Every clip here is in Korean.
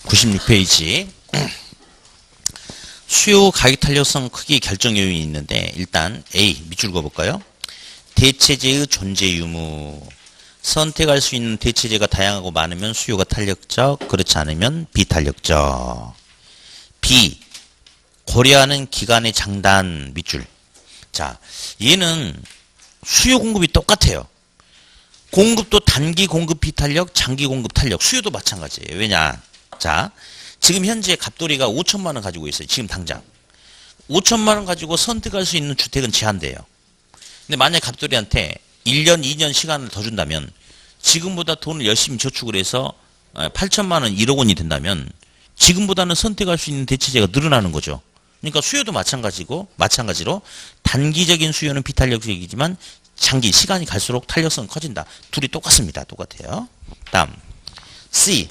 96페이지. 수요 가격 탄력성 크기 결정 요인이 있는데, 일단 A 밑줄 그어볼까요? 대체재의 존재 유무. 선택할 수 있는 대체재가 다양하고 많으면 수요가 탄력적, 그렇지 않으면 비탄력적. B 고려하는 기간의 장단. 밑줄. 자, 얘는 수요 공급이 똑같아요. 공급도 단기 공급 비탄력, 장기 공급 탄력. 수요도 마찬가지예요. 왜냐? 자, 지금 현재 갑돌이가 5천만원 가지고 있어요. 지금 당장 5천만원 가지고 선택할 수 있는 주택은 제한돼요. 근데 만약 갑돌이한테 1년 2년 시간을 더 준다면, 지금보다 돈을 열심히 저축을 해서 8천만원 1억 원이 된다면 지금보다는 선택할 수 있는 대체재가 늘어나는 거죠. 그러니까 수요도 마찬가지로 단기적인 수요는 비탄력적이지만 장기 시간이 갈수록 탄력성은 커진다. 둘이 똑같습니다. 똑같아요. 다음 C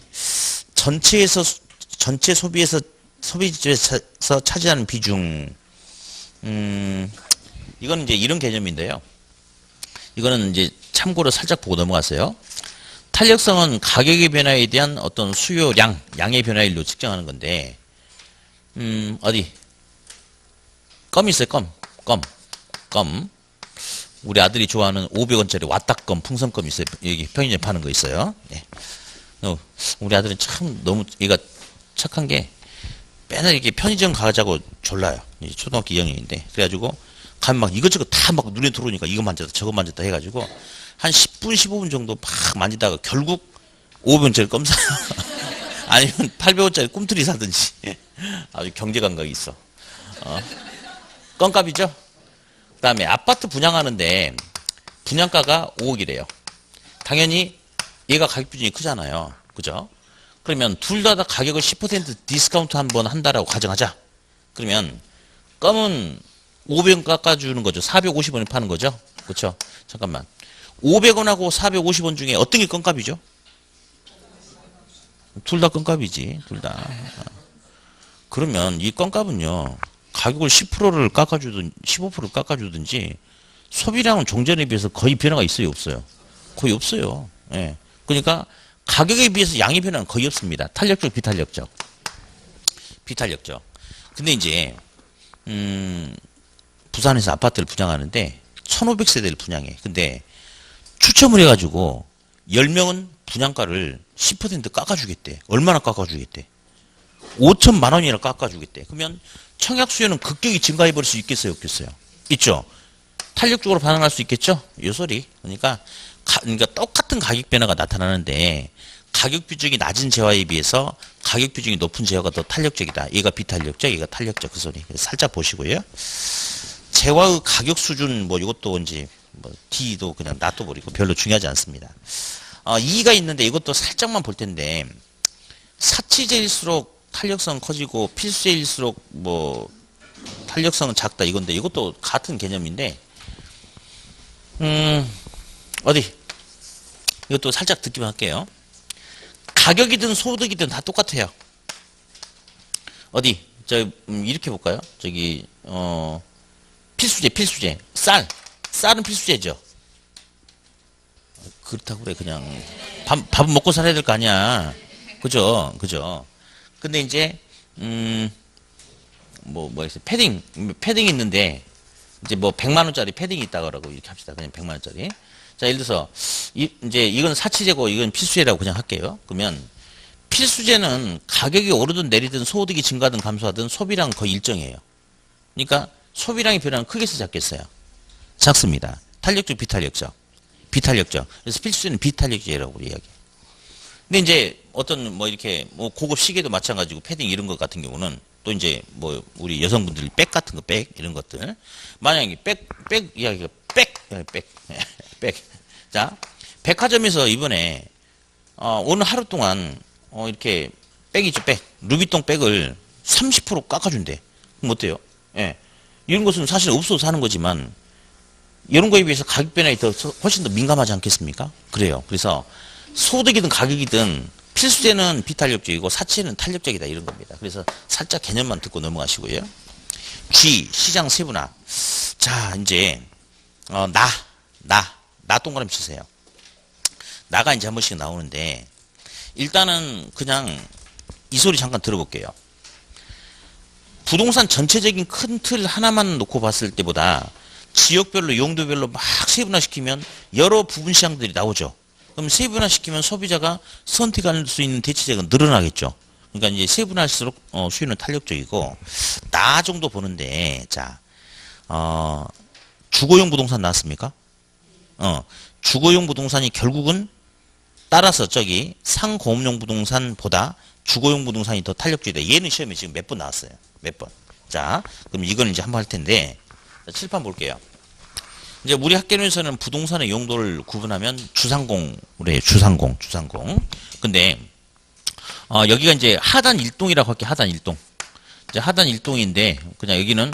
전체 소비재에서 차지하는 비중. 이건 이제 이런 개념인데요. 이거는 이제 참고로 살짝 보고 넘어갔어요. 탄력성은 가격의 변화에 대한 어떤 수요량, 양의 변화일로 측정하는 건데, 어디? 껌 있어요, 껌. 우리 아들이 좋아하는 500원짜리 와딱껌, 풍선껌 있어요. 여기 편의점에 파는 거 있어요. 네. 우리 아들은 참 너무 얘가 착한 게 맨날 이렇게 편의점 가자고 졸라요. 초등학교 2학년인데. 그래가지고 가면 막 이것저것 다 막 눈에 들어오니까 이거 만졌다 저거 만졌다 해가지고 한 10분 15분 정도 막 만지다가 결국 500원짜리 껌 사요. 아니면 800원짜리 꿈틀이 사든지. 아주 경제 감각이 있어. 껌값이죠. 그 다음에 아파트 분양하는데 분양가가 5억이래요. 당연히 얘가 가격 비중이 크잖아요. 그죠? 그러면 둘 다 가격을 10% 디스카운트 한번 한다라고 가정하자. 그러면 껌은 500원 깎아주는 거죠. 450원에 파는 거죠. 그렇죠? 잠깐만. 500원하고 450원 중에 어떤 게 껌값이죠? 둘 다 껌값이지. 둘 다. 그러면 이 껌값은요. 가격을 10%를 깎아주든 15%를 깎아주든지 소비량은 종전에 비해서 거의 변화가 있어요? 없어요? 거의 없어요. 예. 그러니까 가격에 비해서 양의 변화는 거의 없습니다. 탄력적, 비탄력적. 비탄력적. 근데 이제 부산에서 아파트를 분양하는데 1500세대를 분양해. 근데 추첨을 해가지고 10명은 분양가를 10% 깎아주겠대. 얼마나 깎아주겠대? 5천만 원이나 깎아주겠대. 그러면 청약 수요는 급격히 증가해버릴 수 있겠어요? 없겠어요? 있죠? 탄력적으로 반응할 수 있겠죠? 요 소리. 그러니까 똑같은 가격 변화가 나타나는데 가격 비중이 낮은 재화에 비해서 가격 비중이 높은 재화가 더 탄력적이다. 얘가 비탄력적, 얘가 탄력적. 그 소리. 살짝 보시고요. 재화의 가격 수준 뭐 이것도 이제 뭐 D도 그냥 놔둬버리고 별로 중요하지 않습니다. E가 있는데 이것도 살짝만 볼 텐데, 사치제일수록 탄력성 커지고 필수제일수록 뭐 탄력성은 작다 이건데, 이것도 같은 개념인데, 어디? 이것도 살짝 듣기만 할게요. 가격이든 소득이든 다 똑같아요. 어디? 이렇게 볼까요? 필수제. 쌀은 필수제죠. 그렇다고 그래. 그냥 밥은 먹고 살아야 될 거 아니야. 그죠? 근데 이제 있어? 패딩 있는데 이제 뭐 100만 원짜리 패딩이 있다 그러고 이렇게 합시다. 그냥 100만 원짜리. 자, 예를 들어서 이제 이건 사치제고 이건 필수제라고 그냥 할게요. 그러면 필수제는 가격이 오르든 내리든 소득이 증가든 감소하든 소비량 거의 일정해요. 그러니까 소비량의 변화는 크겠어 작겠어요? 작습니다. 탄력적, 비탄력적. 그래서 필수제는 비탄력제라고 이야기해요. 근데 이제 어떤 뭐 이렇게 뭐 고급 시계도 마찬가지고 패딩 이런 것 같은 경우는 또 이제 뭐 우리 여성분들이 백 같은 거, 백 이런 것들, 만약에 백 이야기가 백. 자, 백화점에서 이번에 오늘 하루 동안 이렇게 백이죠, 백. 루비통 백을 30% 깎아준대. 그럼 어때요? 예. 이런 것은 사실 없어도 사는 거지만 이런 거에 비해서 가격 변화에 훨씬 더 민감하지 않겠습니까? 그래요. 그래서 소득이든 가격이든 필수제는 비탄력적이고 사치제는 탄력적이다 이런 겁니다. 그래서 살짝 개념만 듣고 넘어가시고요. G 시장 세분화. 자, 이제 나 동그라미 치세요. 나가 이제 한 번씩 나오는데, 일단은 그냥 이 소리 잠깐 들어볼게요. 부동산 전체적인 큰 틀 하나만 놓고 봤을 때보다 지역별로 용도별로 막 세분화시키면 여러 부분 시장들이 나오죠. 그럼 세분화시키면 소비자가 선택할 수 있는 대체재가 늘어나겠죠. 그러니까 이제 세분화할수록 수요는 탄력적이고 나 정도 보는데 자 주거용 부동산 나왔습니까? 주거용 부동산이 결국은 따라서 저기 상공업용 부동산보다 주거용 부동산이 더 탄력적이다. 얘는 시험에 지금 몇 번 나왔어요. 몇 번. 자, 그럼 이건 이제 한번 할 텐데 자, 칠판 볼게요. 이제 우리 학교에서는 부동산의 용도를 구분하면 주상공으로 해요. 주상공. 근데 여기가 이제 하단 1동이라고 할게요. 하단 1동. 이제 하단 1동인데 그냥 여기는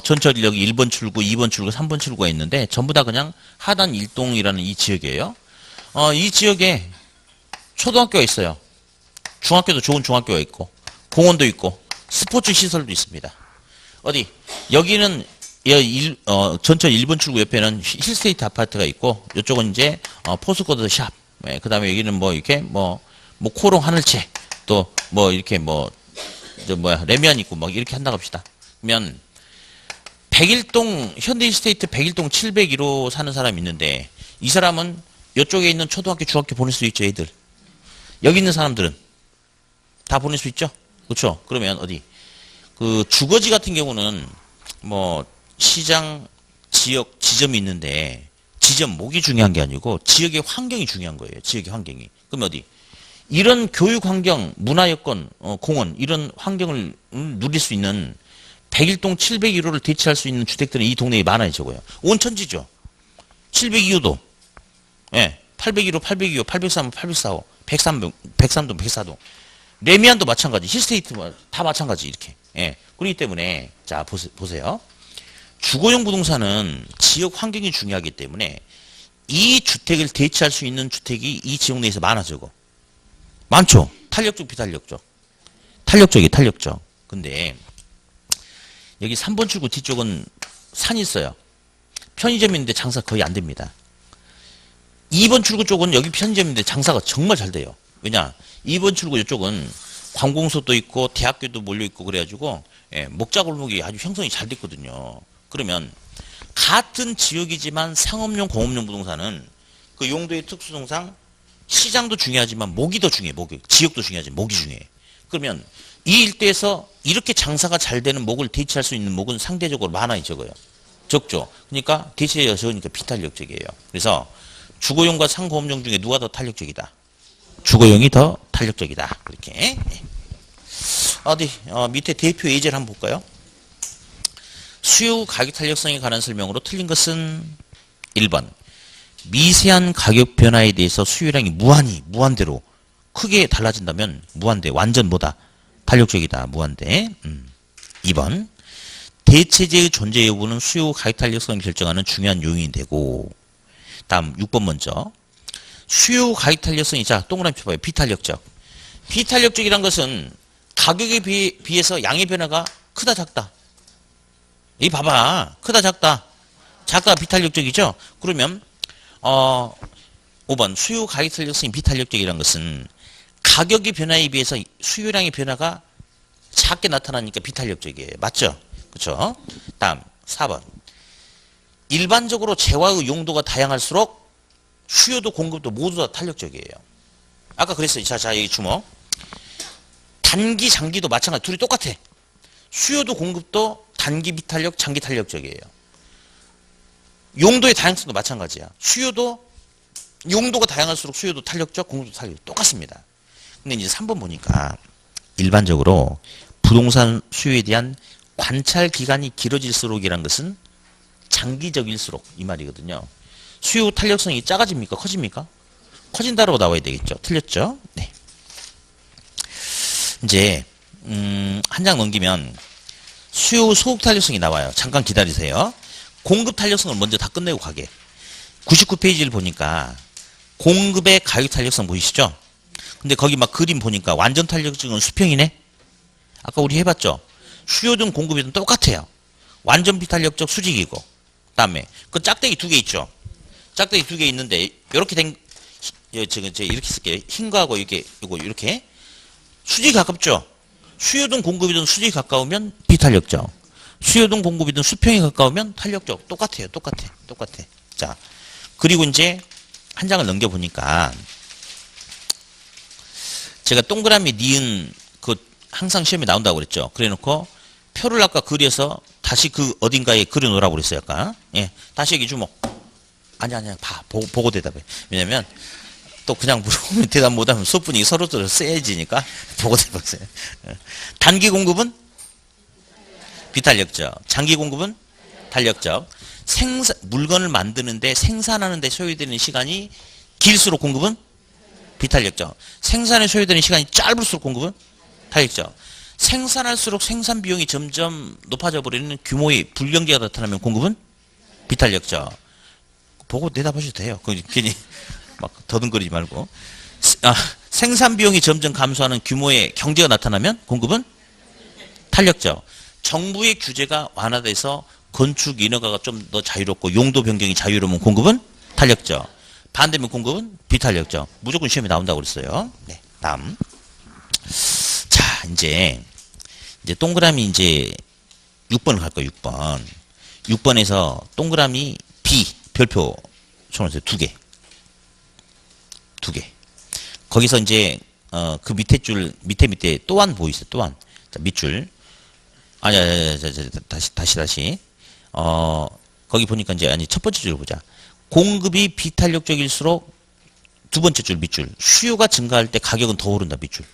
전철 여기 1번 출구, 2번 출구, 3번 출구가 있는데 전부 다 그냥 하단 1동이라는 이 지역이에요. 이 지역에 초등학교가 있어요. 중학교도 좋은 중학교가 있고 공원도 있고 스포츠 시설도 있습니다. 어디 여기는 전철 1번 출구 옆에는 힐스테이트 아파트가 있고 이쪽은 이제 포스코드 샵. 그 다음에 여기는 뭐 이렇게 뭐 코롱 하늘채 또 뭐 이렇게 레미안 있고 뭐 이렇게 한다고 합시다. 그러면 101동 현대힐스테이트 101동 701호 사는 사람이 있는데 이 사람은 이쪽에 있는 초등학교 중학교 보낼 수 있죠. 애들 여기 있는 사람들은 다 보낼 수 있죠. 그렇죠. 그러면 어디 그 주거지 같은 경우는 뭐 시장 지역 지점이 있는데 지점 목이 중요한 게 아니고 지역의 환경이 중요한 거예요. 지역의 환경이. 그럼 어디 이런 교육 환경, 문화 여건, 공원 이런 환경을 누릴 수 있는 101동 701호를 대체할 수 있는 주택들은 이 동네에 많아요. 저거요. 온천지죠. 702호도. 예. 801호, 802호, 803호, 804호, 103동, 104동. 레미안도 마찬가지. 힐스테이트 다 마찬가지. 이렇게. 예. 그렇기 때문에 자, 보세요. 주거용 부동산은 지역 환경이 중요하기 때문에 이 주택을 대체할 수 있는 주택이 이 지역 내에서 많아져. 많죠. 탄력적, 비탄력적. 탄력적. 근데 여기 3번 출구 뒤쪽은 산이 있어요. 편의점이 있는데 장사 거의 안 됩니다. 2번 출구 쪽은 여기 편의점인데 장사가 정말 잘 돼요. 왜냐? 2번 출구 이쪽은 관공서도 있고 대학교도 몰려있고 그래가지고 목자골목이 아주 형성이 잘 됐거든요. 그러면 같은 지역이지만 상업용 공업용 부동산은 그 용도의 특수성상 시장도 중요하지만 목이 더 중요해. 지역도 중요하지만 목이 중요해. 그러면 이 일대에서 이렇게 장사가 잘 되는 목을 대체할 수 있는 목은 상대적으로 많아요. 적죠. 그러니까 대체가 적으니까 비탄력적이에요. 그래서 주거용과 상공업용 중에 누가 더 탄력적이다? 주거용이 더 탄력적이다. 그렇게. 어디 밑에 대표 예제를 한번 볼까요? 수요 가격 탄력성에 관한 설명으로 틀린 것은 1번. 미세한 가격 변화에 대해서 수요량이 무한대로 크게 달라진다면 무한대 완전 뭐다? 탄력적이다. 무한대. 2번. 대체재의 존재 여부는 수요 가격 탄력성을 결정하는 중요한 요인이 되고 다음 6번 먼저. 수요 가격 탄력성이 자 동그라미 펴봐요. 비탄력적. 비탄력적이란 것은 가격에 비해서 양의 변화가 크다 작다. 이 봐봐. 크다 작다. 작다 비탄력적이죠. 그러면 5번 수요 가격 탄력성이 비탄력적이란 것은 가격의 변화에 비해서 수요량의 변화가 작게 나타나니까 비탄력적이에요. 맞죠? 그렇죠? 다음 4번. 일반적으로 재화의 용도가 다양할수록 수요도 공급도 모두 다 탄력적이에요. 아까 그랬어요. 자, 여기 주목. 단기, 장기도 마찬가지. 둘이 똑같아. 수요도 공급도 단기 비탄력, 장기 탄력적이에요. 용도의 다양성도 마찬가지야. 수요도 용도가 다양할수록 수요도 탄력적, 공급도 탄력적 똑같습니다. 근데 이제 3번 보니까 일반적으로 부동산 수요에 대한 관찰 기간이 길어질수록이란 것은 장기적일수록 이 말이거든요. 수요 탄력성이 작아집니까? 커집니까? 커진다라고 나와야 되겠죠. 틀렸죠? 네. 이제 한 장 넘기면 수요 소극 탄력성이 나와요. 잠깐 기다리세요. 공급 탄력성을 먼저 다 끝내고 가게. 99페이지를 보니까 공급의 가격 탄력성 보이시죠? 근데 거기 막 그림 보니까 완전 탄력성은 수평이네? 아까 우리 해봤죠? 수요든 공급이든 똑같아요. 완전 비탄력적 수직이고. 다음에 그 짝대기 2개 있죠? 짝대기 2개 있는데 이렇게 된 제가 이렇게 쓸게요. 흰 거하고 이렇게 요거 이렇게 수직이 가깝죠? 수요든 공급이든 수직이 가까우면 비탄력적. 수요든 공급이든 수평이 가까우면 탄력적. 똑같아요. 똑같아. 자, 그리고 이제 한 장을 넘겨보니까 제가 동그라미 니은 그 항상 시험에 나온다고 그랬죠. 그래 놓고 표를 아까 그려서 다시 그 어딘가에 그려 놓으라고 그랬어요. 아까. 예. 다시 여기 주목. 아니야. 보고 대답해. 왜냐면 또 그냥 물어보면 대답 못하면 수업 분위기 서로 세지니까 보고 대답하세요. 단기 공급은 비탄력적. 장기 공급은 탄력적. 물건을 만드는데 생산하는데 소요되는 시간이 길수록 공급은 비탄력적. 생산에 소요되는 시간이 짧을수록 공급은 탄력적. 생산할수록 생산 비용이 점점 높아져 버리는 규모의 불경제가 나타나면 공급은 비탄력적. 보고 대답하셔도 돼요. 괜히 막 더듬거리지 말고. 생산 비용이 점점 감소하는 규모의 경제가 나타나면 공급은 탄력적. 정부의 규제가 완화돼서 건축 인허가가 좀 더 자유롭고 용도 변경이 자유로우면 공급은 탄력적. 반대면 공급은 비탄력적. 무조건 시험에 나온다고 그랬어요. 네, 다음. 자, 이제 동그라미 이제 6번을 갈 거예요. 6번. 6번에서 동그라미 B 별표 쳐놓으세요. 2개. 거기서 이제 그 밑에 줄 밑에 또한 보이세요. 또한. 자, 밑줄. 아니야. 다시. 거기 보니까 이제 첫 번째 줄 보자. 공급이 비탄력적일수록 두 번째 줄 밑줄. 수요가 증가할 때 가격은 더 오른다. 밑줄.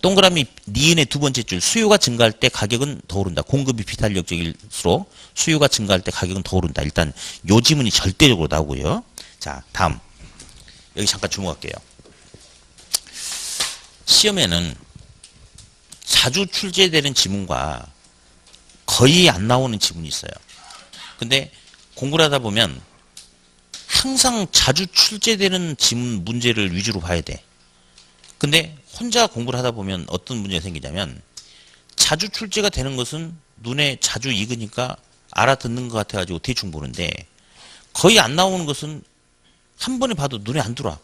동그라미 니은의 두 번째 줄. 수요가 증가할 때 가격은 더 오른다. 공급이 비탄력적일수록 수요가 증가할 때 가격은 더 오른다. 일단 요 지문이 절대적으로 나오고요. 자, 다음. 여기 잠깐 주목할게요. 시험에는 자주 출제되는 지문과 거의 안 나오는 지문이 있어요. 근데 공부를 하다 보면 항상 자주 출제되는 지문 문제를 위주로 봐야 돼. 근데 혼자 공부를 하다 보면 어떤 문제가 생기냐면 자주 출제가 되는 것은 눈에 자주 익으니까 알아듣는 것 같아가지고 대충 보는데 거의 안 나오는 것은 한 번에 봐도 눈에 안 들어와.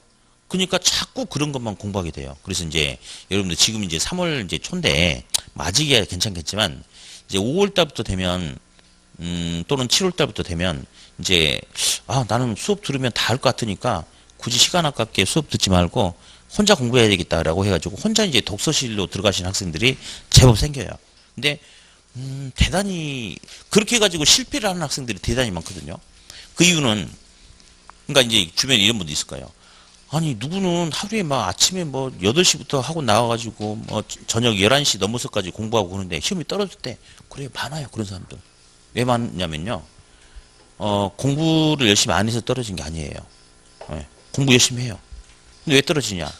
그러니까 자꾸 그런 것만 공부하게 돼요. 그래서 이제 여러분들 지금 이제 3월 이제 초인데 아직이야 괜찮겠지만 이제 5월 달부터 되면 또는 7월 달부터 되면 이제 나는 수업 들으면 다 할 것 같으니까 굳이 시간 아깝게 수업 듣지 말고 혼자 공부해야 되겠다라고 해가지고 혼자 이제 독서실로 들어가시는 학생들이 제법 생겨요. 근데 대단히 그렇게 해가지고 실패를 하는 학생들이 대단히 많거든요. 그 이유는 그러니까 이제 주변에 이런 분도 있을 거예요. 아니 누구는 하루에 막 아침에 뭐 8시부터 하고 나와가지고 뭐 저녁 11시 넘어서까지 공부하고 그러는데 시험이 떨어졌대. 그래 많아요 그런 사람들. 왜 많냐면요. 공부를 열심히 안 해서 떨어진 게 아니에요. 네, 공부 열심히 해요. 근데 왜 떨어지냐?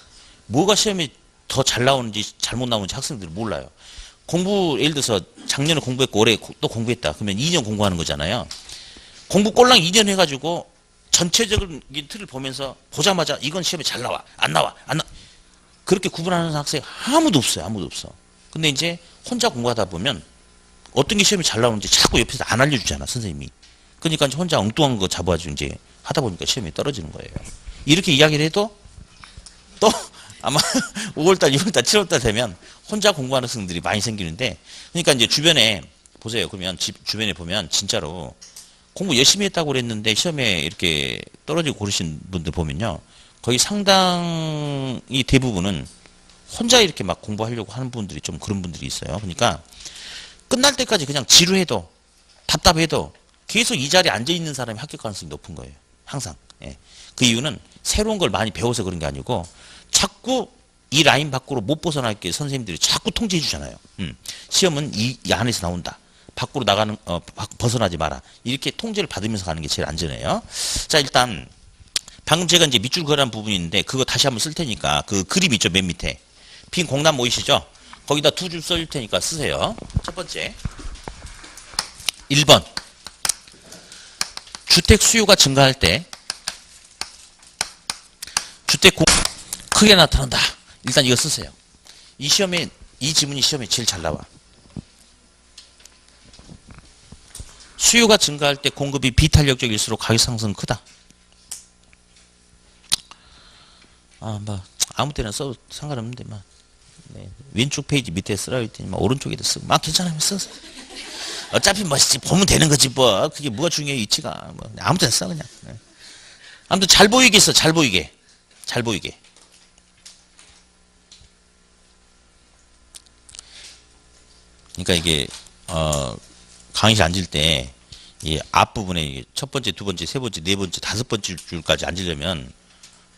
뭐가 시험에 더 잘 나오는지 잘못 나오는지 학생들이 몰라요. 공부 예를 들어서 작년에 공부했고 올해 또 공부했다. 그러면 2년 공부하는 거잖아요. 공부 꼴랑 2년 해가지고 전체적인 틀을 보면서 보자마자 이건 시험에 잘 나와. 안 나와. 그렇게 구분하는 학생 아무도 없어요. 아무도 없어. 근데 이제 혼자 공부하다 보면 어떤 게 시험에 잘 나오는지 자꾸 옆에서 안 알려주잖아. 선생님이. 그러니까 이제 혼자 엉뚱한 거 잡아가지고 이제 하다 보니까 시험이 떨어지는 거예요. 이렇게 이야기를 해도 또 아마 5월달, 6월달, 7월달 되면 혼자 공부하는 학생들이 많이 생기는데 그러니까 이제 주변에 보세요. 그러면 주변에 보면 진짜로 공부 열심히 했다고 그랬는데 시험에 이렇게 떨어지고 그러신 분들 보면요. 거의 상당히 대부분은 혼자 이렇게 막 공부하려고 하는 분들이 좀 그런 분들이 있어요. 그러니까 끝날 때까지 그냥 지루해도 답답해도 계속 이 자리에 앉아있는 사람이 합격 가능성이 높은 거예요. 항상. 예. 그 이유는 새로운 걸 많이 배워서 그런 게 아니고 자꾸 이 라인 밖으로 못 벗어나게 선생님들이 자꾸 통제해 주잖아요. 시험은 이 안에서 나온다. 밖으로 나가는 벗어나지 마라. 이렇게 통제를 받으면서 가는 게 제일 안전해요. 자, 일단 방금 제가 이제 밑줄 그란 부분이 있는데 그거 다시 한번 쓸 테니까 그 그림 있죠, 맨 밑에. 빈 공란 보이시죠? 거기다 두 줄 써줄 테니까 쓰세요. 첫 번째. 1번. 주택 수요가 증가할 때 주택 공급 크게 나타난다. 일단 이거 쓰세요. 이 지문이 시험에 제일 잘 나와. 수요가 증가할 때 공급이 비탄력적일수록 가격 상승은 크다. 뭐 아무 때나 써도 상관없는데 막 네. 왼쪽 페이지 밑에 쓰라고 했더니 막 오른쪽에도 쓰고 막 괜찮으면 써. 어차피 뭐 보면 되는 거지 뭐. 그게 뭐가 중요해 위치가. 뭐 아무 데나 써 그냥. 네. 아무튼 잘 보이게 써. 잘 보이게. 잘 보이게. 그러니까 이게 강의실 앉을 때 이 앞부분에 첫 번째, 두 번째, 세 번째, 네 번째, 다섯 번째 줄까지 앉으려면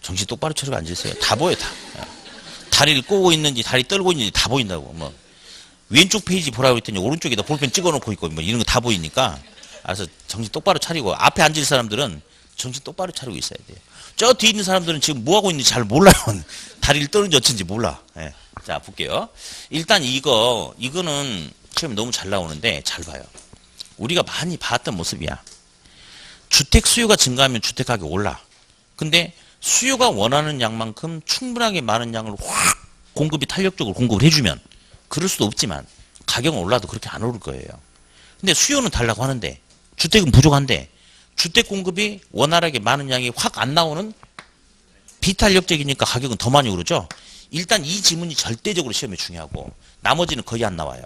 정신 똑바로 차리고 앉으세요. 다 보여 다. 다리를 꼬고 있는지 다리 떨고 있는지 다 보인다고. 뭐 왼쪽 페이지 보라고 했더니 오른쪽에다 볼펜 찍어놓고 있고 뭐 이런 거 다 보이니까 알아서 정신 똑바로 차리고 앞에 앉을 사람들은 정신 똑바로 차리고 있어야 돼요. 저 뒤에 있는 사람들은 지금 뭐 하고 있는지 잘 몰라요. 다리를 떠는지 어쩐지 몰라. 예. 자 볼게요. 일단 이거는 시험에 너무 잘 나오는데 잘 봐요. 우리가 많이 봤던 모습이야. 주택 수요가 증가하면 주택 가격이 올라. 근데 수요가 원하는 양만큼 충분하게 많은 양을 확 공급이 탄력적으로 공급을 해주면 그럴 수도 없지만 가격은 올라도 그렇게 안 오를 거예요. 근데 수요는 달라고 하는데 주택은 부족한데 주택 공급이 원활하게 많은 양이 확 안 나오는 비탄력적이니까 가격은 더 많이 오르죠. 일단 이 지문이 절대적으로 시험에 중요하고 나머지는 거의 안 나와요.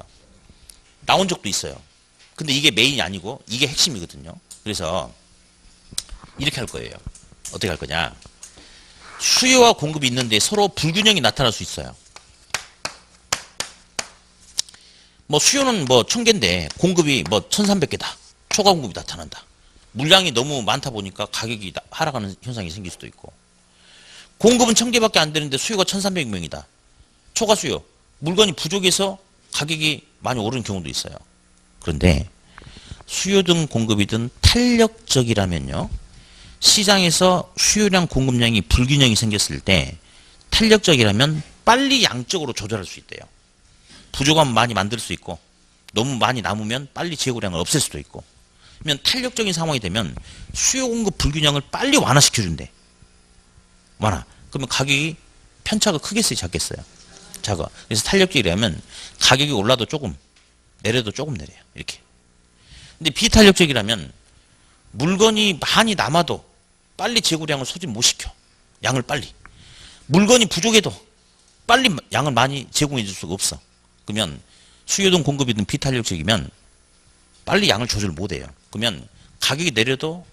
나온 적도 있어요. 근데 이게 메인이 아니고 이게 핵심이거든요. 그래서 이렇게 할 거예요. 어떻게 할 거냐. 수요와 공급이 있는데 서로 불균형이 나타날 수 있어요. 뭐 수요는 뭐 1000개인데 공급이 뭐 1300개다. 초과 공급이 나타난다. 물량이 너무 많다 보니까 가격이 하락하는 현상이 생길 수도 있고. 공급은 1000개밖에 안 되는데 수요가 1300명이다. 초과 수요. 물건이 부족해서 가격이 많이 오르는 경우도 있어요. 그런데 수요든 공급이든 탄력적이라면요. 시장에서 수요량 공급량이 불균형이 생겼을 때 탄력적이라면 빨리 양적으로 조절할 수 있대요. 부족하면 많이 만들 수 있고 너무 많이 남으면 빨리 재고량을 없앨 수도 있고. 그러면 탄력적인 상황이 되면 수요 공급 불균형을 빨리 완화시켜준대. 완화. 그러면 가격이 편차가 크겠어요, 작겠어요? 작아. 그래서 탄력적이라면 가격이 올라도 조금, 내려도 조금 내려요. 이렇게. 근데 비탄력적이라면 물건이 많이 남아도 빨리 재고량을 소진 못 시켜. 양을 빨리. 물건이 부족해도 빨리 양을 많이 제공해 줄 수가 없어. 그러면 수요든 공급이든 비탄력적이면 빨리 양을 조절 못 해요. 그러면 가격이 내려도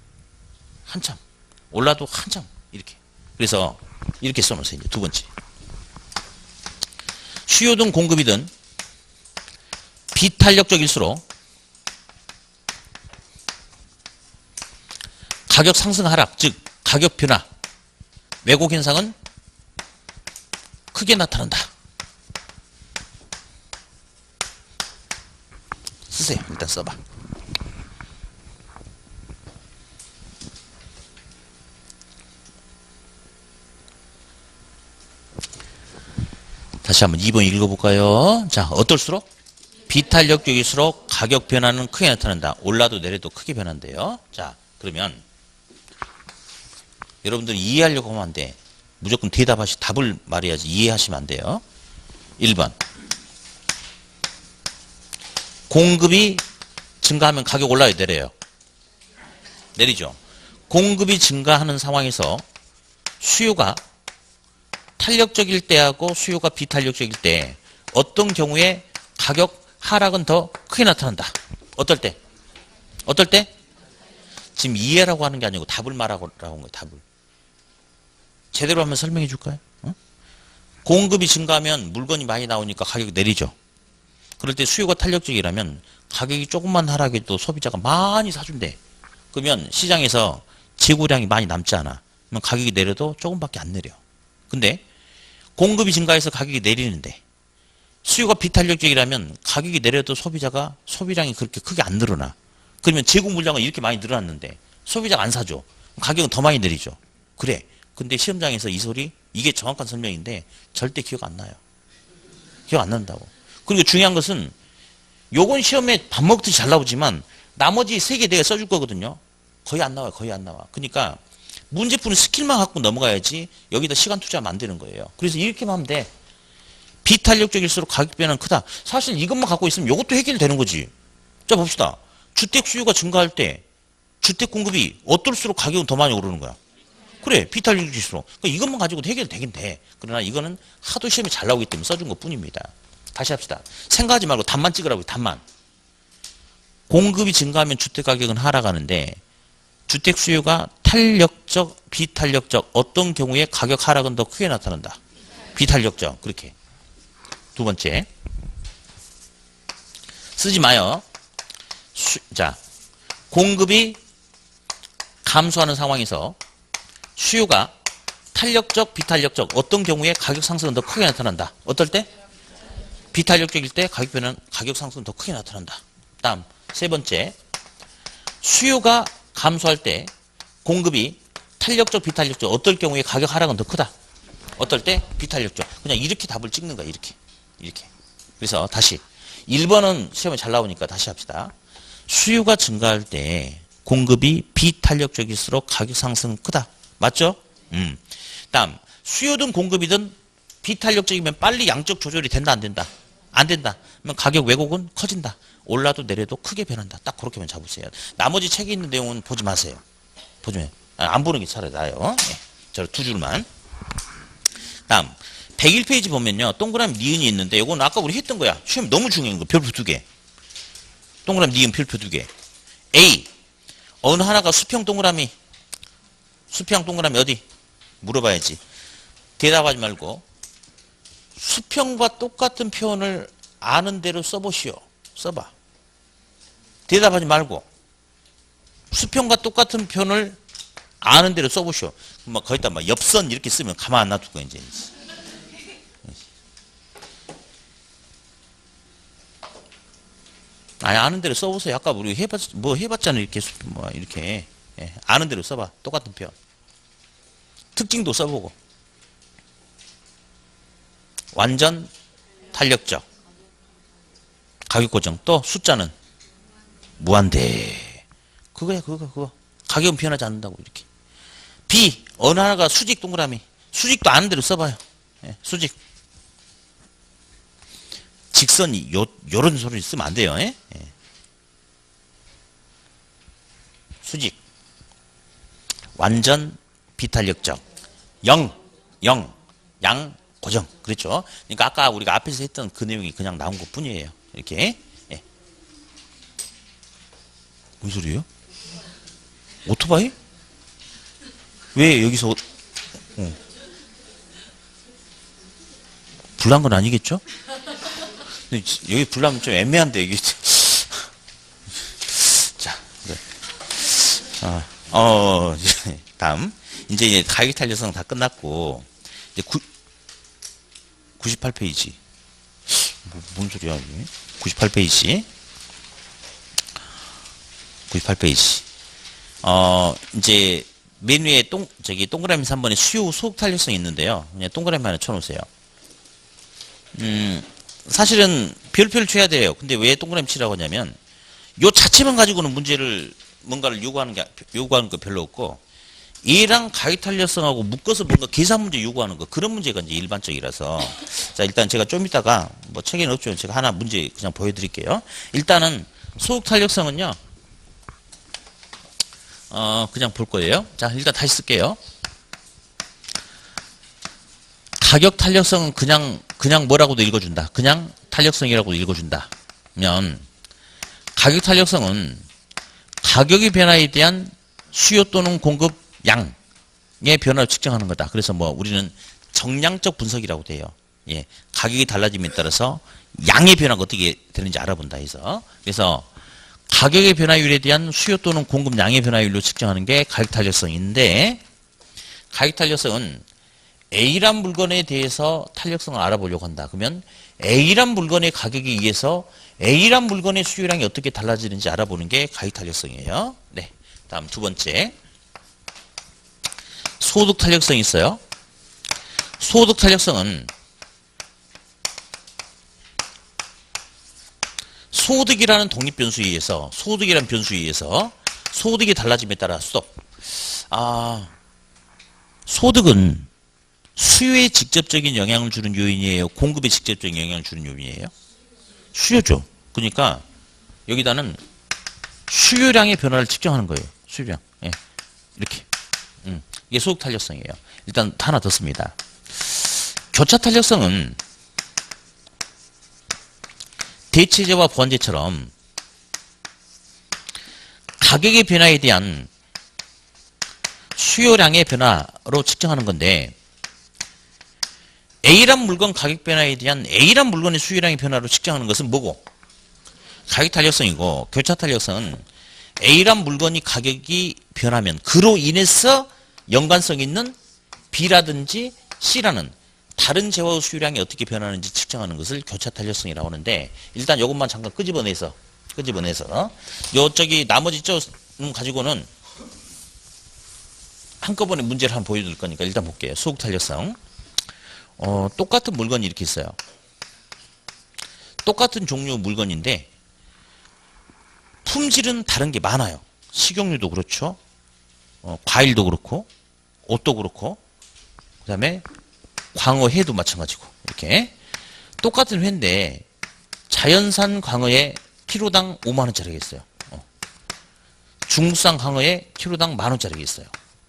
한참, 올라도 한참 이렇게. 그래서 이렇게 써놓으세요. 이제 두 번째. 수요든 공급이든 비탄력적일수록 가격 상승 하락, 즉 가격 변화, 왜곡 현상은 크게 나타난다. 쓰세요. 일단 써봐. 다시 한번 2번 읽어볼까요? 자, 어떨수록? 비탄력적일수록 가격 변화는 크게 나타난다. 올라도 내려도 크게 변한대요. 자, 그러면 여러분들이 이해하려고 하면 안 돼. 무조건 대답하시, 답을 말해야지 이해하시면 안 돼요. 1번. 공급이 증가하면 가격 올라요, 내려요? 내리죠. 공급이 증가하는 상황에서 수요가 탄력적일 때하고 수요가 비탄력적일 때 어떤 경우에 가격 하락은 더 크게 나타난다. 어떨 때? 어떨 때? 지금 이해라고 하는 게 아니고 답을 말하고 한 거예요. 답을. 제대로 한번 설명해 줄까요? 어? 공급이 증가하면 물건이 많이 나오니까 가격이 내리죠. 그럴 때 수요가 탄력적이라면 가격이 조금만 하락해도 소비자가 많이 사준대. 그러면 시장에서 재고량이 많이 남지 않아. 그러면 가격이 내려도 조금밖에 안 내려. 근데 공급이 증가해서 가격이 내리는데 수요가 비탄력적이라면 가격이 내려도 소비량이 그렇게 크게 안 늘어나. 그러면 재고 물량은 이렇게 많이 늘어났는데 소비자가 안 사죠. 가격은 더 많이 내리죠. 그래. 근데 시험장에서 이 소리, 이게 정확한 설명인데 절대 기억 안 나요. 기억 안 난다고. 그리고 중요한 것은 요건 시험에 밥 먹듯이 잘 나오지만 나머지 3개 내가 써줄 거거든요. 거의 안 나와요. 거의 안 나와. 그러니까 문제 푸는 스킬만 갖고 넘어가야지 여기다 시간 투자하면 안 되는 거예요. 그래서 이렇게만 하면 돼. 비탄력적일수록 가격 변화는 크다. 사실 이것만 갖고 있으면 이것도 해결되는 거지. 자 봅시다. 주택 수요가 증가할 때 주택 공급이 어떨수록 가격은 더 많이 오르는 거야. 그래, 비탄력적일수록. 그러니까 이것만 가지고도 해결되긴 돼. 그러나 이거는 하도 시험이 잘 나오기 때문에 써준 것 뿐입니다. 다시 합시다. 생각하지 말고 답만 찍으라고요, 답만. 공급이 증가하면 주택 가격은 하락하는데 주택 수요가 탄력적, 비탄력적 어떤 경우에 가격 하락은 더 크게 나타난다. 비탄력적. 그렇게. 두 번째. 쓰지 마요. 자, 공급이 감소하는 상황에서 수요가 탄력적, 비탄력적 어떤 경우에 가격 상승은 더 크게 나타난다. 어떨 때? 비탄력적일 때 가격 변화는 가격 상승은 더 크게 나타난다. 다음 세 번째. 수요가 감소할 때 공급이 탄력적, 비탄력적 어떨 경우에 가격 하락은 더 크다. 어떨 때? 비탄력적. 그냥 이렇게 답을 찍는 거야. 이렇게. 그래서 다시 1번은 시험에 잘 나오니까 다시 합시다. 수요가 증가할 때 공급이 비탄력적일수록 가격 상승은 크다. 맞죠? 다음 수요든 공급이든 비탄력적이면 빨리 양적 조절이 된다 안 된다? 안 된다. 그러면 가격 왜곡은 커진다. 올라도 내려도 크게 변한다. 딱 그렇게만 잡으세요. 나머지 책에 있는 내용은 보지 마세요. 안 보는 게 차라리 나아요. 네. 저 두 줄만. 다음 101페이지 보면요. 동그라미 니은이 있는데 이건 아까 우리 했던 거야. 시험 너무 중요한 거. 별표 2개. 동그라미 니은 별표 2개. A. 어느 하나가 수평 동그라미 어디? 물어봐야지. 대답하지 말고 수평과 똑같은 표현을 아는 대로 써보시오. 써봐. 대답하지 말고 수평과 똑같은 표현을 아는 대로 써보시오. 막 거기다 막 엽선 이렇게 쓰면 가만 안 놔둘 거야 이제. 아니 아는 대로 써보세요. 아까 우리 해봤잖아요. 이렇게 이렇게 아는 대로 써봐. 똑같은 표현. 특징도 써보고. 완전 탄력적. 가격 고정. 또 숫자는 무한대. 그거야 그거. 가격은 변하지 않는다고 이렇게. B. 어느 하나가 수직 동그라미. 수직도 아는 대로 써봐요. 수직. 직선이 요런 소리 쓰면 안 돼요. 수직. 완전 비탄력적. 양 고정. 그렇죠? 그러니까 아까 우리가 앞에서 했던 그 내용이 그냥 나온 것 뿐이에요. 이렇게. 뭔 소리예요? 오토바이? 왜 여기서 불난 건 아니겠죠? 근데 여기 불나면 좀 애매한데 여기. 자, 다음 이제 가격 탄력성 다 끝났고 이제 98페이지. 뭔 소리야 이게? 98페이지. 이제 맨 위에 동그라미 3번에 수요 소득 탄력성이 있는데요. 그냥 동그라미 하나 쳐놓으세요. 사실은 별표를 쳐야 돼요. 근데 왜 동그라미 치라고 하냐면 요 자체만 가지고는 뭔가를 요구하는 거 별로 없고 얘랑 가격 탄력성하고 묶어서 뭔가 계산 문제 요구하는 거 그런 문제가 이제 일반적이라서 자 일단 제가 좀 이따가 뭐 책에는 없지만 제가 하나 문제 그냥 보여드릴게요. 일단은 소득 탄력성은요. 그냥 볼 거예요. 자 일단 다시 쓸게요. 가격 탄력성은 그냥 뭐라고도 읽어준다. 그냥 탄력성이라고 읽어준다. 면 가격 탄력성은 가격의 변화에 대한 수요 또는 공급 양의 변화를 측정하는 거다. 그래서 뭐 우리는 정량적 분석이라고 돼요. 가격이 달라짐에 따라서 양의 변화가 어떻게 되는지 알아본다 해서. 그래서 가격의 변화율에 대한 수요 또는 공급 양의 변화율로 측정하는 게 가격 탄력성인데 가격 탄력성은 A란 물건에 대해서 탄력성을 알아보려고 한다. 그러면 A란 물건의 가격에 의해서 A란 물건의 수요량이 어떻게 달라지는지 알아보는 게 가격 탄력성이에요. 네. 다음 두 번째. 소득 탄력성이 있어요. 소득 탄력성은 소득이라는 독립 변수에 의해서 소득이라는 변수에 의해서 소득이 달라짐에 따라 소득은 수요에 직접적인 영향을 주는 요인이에요? 공급에 직접적인 영향을 주는 요인이에요? 수요죠. 그러니까 여기다는 수요량의 변화를 측정하는 거예요. 수요량. 이렇게. 이게 소득 탄력성이에요. 일단 하나 더 씁니다. 교차 탄력성은 대체제와 보완제처럼 가격의 변화에 대한 수요량의 변화로 측정하는 건데, A란 물건 가격 변화에 대한 A란 물건의 수요량의 변화로 측정하는 것은 뭐고? 가격 탄력성이고, 교차 탄력성은 A란 물건이 가격이 변하면 그로 인해서 연관성 있는 B라든지 C라는 다른 재화 수요량이 어떻게 변하는지 측정하는 것을 교차 탄력성이라고 하는데, 일단 이것만 잠깐 끄집어내서 요 저기 나머지 좀 가지고는 한꺼번에 문제를 한번 보여줄 거니까 일단 볼게요. 소득 탄력성. 똑같은 물건이 이렇게 있어요. 똑같은 종류 물건인데 품질은 다른 게 많아요. 식용유도 그렇죠. 과일도 그렇고 옷도 그렇고 그 다음에 광어, 회도 마찬가지고 이렇게 똑같은 회인데 자연산 광어에 키로당 5만원짜리가 있어요. 중국산 광어에 키로당 10,000원짜리가 있어요.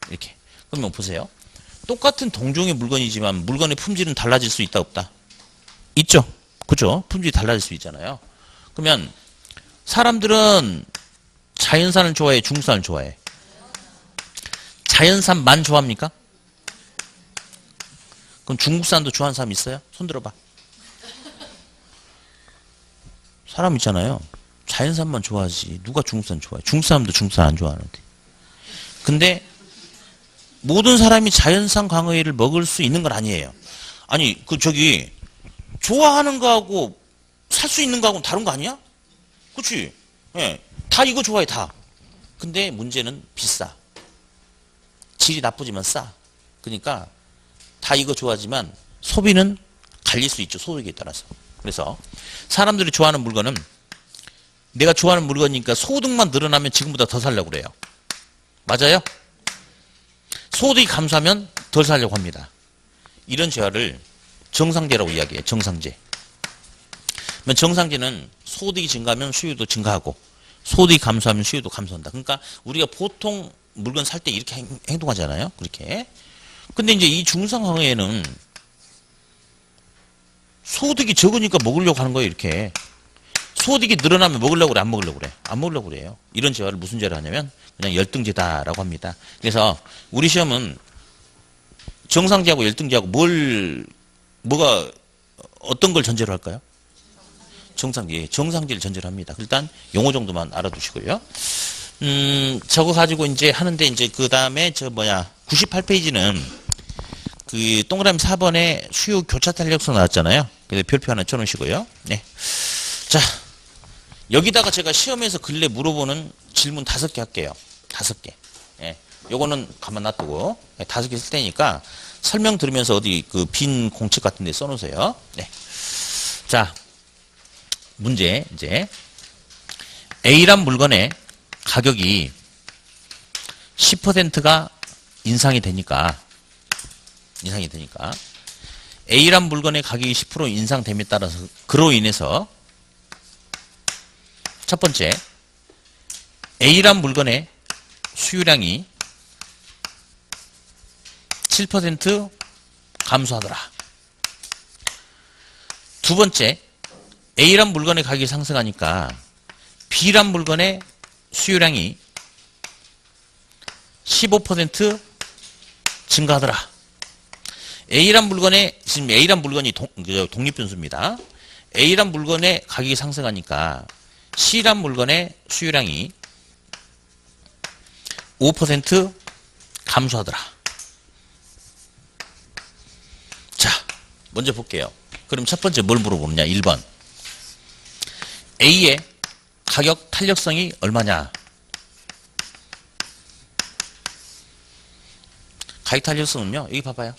이렇게. 그러면 보세요. 똑같은 동종의 물건이지만 물건의 품질은 달라질 수 있다 없다? 있죠. 그죠? 품질이 달라질 수 있잖아요. 그러면 사람들은 자연산을 좋아해, 중국산을 좋아해? 자연산만 좋아합니까? 그럼 중국산도 좋아하는 사람 있어요? 손 들어봐. 사람 있잖아요. 자연산만 좋아하지. 누가 중국산 좋아해? 중국 사람도 중국산 안 좋아하는데. 근데 모든 사람이 자연산 광어회를 먹을 수 있는 건 아니에요. 아니 좋아하는 거하고 살 수 있는 거하고는 다른 거 아니야? 그치? 예. 다 이거 좋아해 다. 근데 문제는 비싸. 질이 나쁘지만 싸. 그러니까 다 이거 좋아하지만 소비는 갈릴 수 있죠. 소득에 따라서. 그래서 사람들이 좋아하는 물건은 내가 좋아하는 물건이니까 소득만 늘어나면 지금보다 더 살려고 그래요. 맞아요? 소득이 감소하면 덜 살려고 합니다. 이런 재화를 정상제라고 이야기해요. 정상제. 정상제는 소득이 증가하면 수요도 증가하고 소득이 감소하면 수요도 감소한다. 그러니까 우리가 보통 물건 살 때 이렇게 행동하잖아요. 그렇게. 근데 이제 이 중상황에는 소득이 적으니까 먹으려고 하는 거예요. 이렇게. 소득이 늘어나면 먹으려고 그래? 안 먹으려고 그래? 안 먹으려고 그래요. 이런 재화를 무슨 재화를 하냐면 그냥 열등제다라고 합니다. 그래서 우리 시험은 정상제하고 열등제하고 뭐가 어떤 걸 전제로 할까요? 정상제를 전제로 합니다. 일단 용어 정도만 알아두시고요. 저거 가지고 이제 하는데 이제 그 다음에 98페이지는 그 동그라미 4번에 수요 교차 탄력성 나왔잖아요. 그래서 별표 하나 쳐놓으시고요. 네. 자, 여기다가 제가 시험에서 근래 물어보는 질문 5개 할게요. 5개. 예. 요거는 가만 놔두고 5개 쓸 테니까 설명 들으면서 어디 그 빈 공책 같은 데 써놓으세요. 네. 자, 문제 이제 A란 물건의 가격이 10%가 인상이 되니까 A란 물건의 가격이 10% 인상됨에 따라서 그로 인해서 첫 번째 A란 물건의 수요량이 7% 감소하더라. 두 번째 A란 물건의 가격이 상승하니까 B란 물건의 수요량이 15% 증가하더라. A란 물건의 지금 A란 물건이 독립변수입니다. A란 물건의 가격이 상승하니까 C란 물건의 수요량이 5% 감소하더라. 자, 먼저 볼게요. 그럼 첫 번째 뭘 물어보느냐? 1번. A의 가격 탄력성이 얼마냐? 가격 탄력성은요. 여기 봐봐요.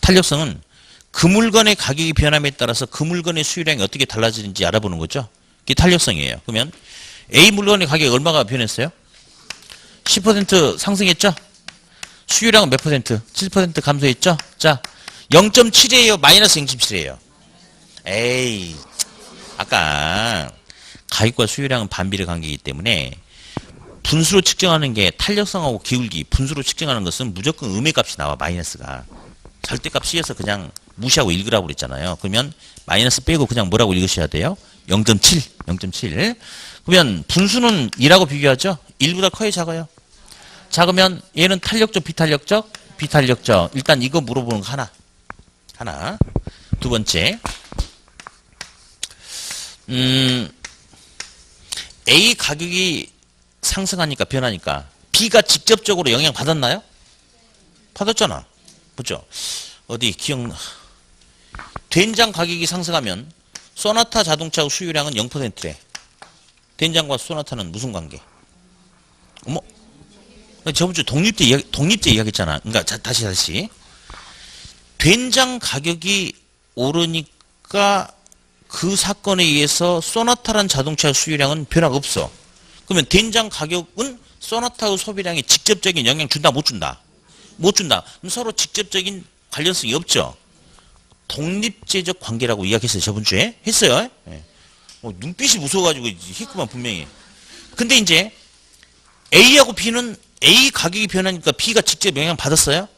탄력성은 그 물건의 가격이 변함에 따라서 그 물건의 수요량이 어떻게 달라지는지 알아보는 거죠. 그게 탄력성이에요. 그러면 A 물건의 가격이 얼마가 변했어요? 10% 상승했죠? 수요량은 몇 퍼센트? 7% 감소했죠? 자, 0.7이에요? 마이너스 0.7이에요? 에이, 아까 가격과 수요량은 반비례 관계이기 때문에 분수로 측정하는 게 탄력성하고 기울기, 분수로 측정하는 것은 무조건 음의 값이 나와, 마이너스가. 절대값 C에서 그냥 무시하고 읽으라고 그랬잖아요. 그러면 마이너스 빼고 그냥 뭐라고 읽으셔야 돼요? 0.7, 0.7. 그러면 분수는 2라고 비교하죠? 1보다 커요, 작아요? 작으면 얘는 탄력적, 비탄력적? 비탄력적. 일단 이거 물어보는 거 하나. 두 번째. A 가격이 상승하니까, 변하니까 B가 직접적으로 영향 받았나요? 받았잖아. 그죠? 어디 기억 된장 가격이 상승하면 소나타 자동차 수요량은 0%래. 된장과 소나타는 무슨 관계? 어머, 저번 주 독립제 이야기했잖아. 그러니까 다시 된장 가격이 오르니까 그 사건에 의해서 소나타란 자동차 수요량은 변화가 없어. 그러면 된장 가격은 소나타의 소비량에 직접적인 영향 준다, 못 준다? 못 준다. 그럼 서로 직접적인 관련성이 없죠. 독립제적 관계라고 이야기했어요. 저번 주에 했어요. 네. 눈빛이 무서워가지고 했구만 분명히. 근데 이제 A하고 B는 A 가격이 변하니까 B가 직접 영향 받았어요?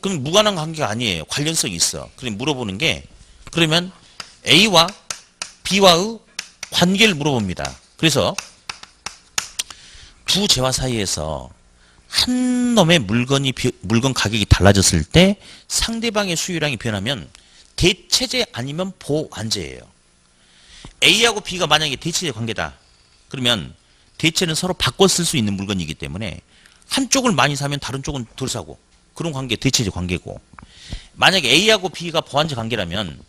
그럼 무관한 관계가 아니에요. 관련성이 있어. 그럼 물어보는 게, 그러면 A와 B와의 관계를 물어봅니다. 그래서 두 재화 사이에서 한 놈의 물건 가격이 달라졌을 때 상대방의 수요량이 변하면 대체제 아니면 보완제예요. A하고 B가 만약에 대체제 관계다. 그러면 대체는 서로 바꿔 쓸 수 있는 물건이기 때문에 한쪽을 많이 사면 다른 쪽은 덜 사고, 그런 관계 대체제 관계고, 만약에 A하고 B가 보완제 관계라면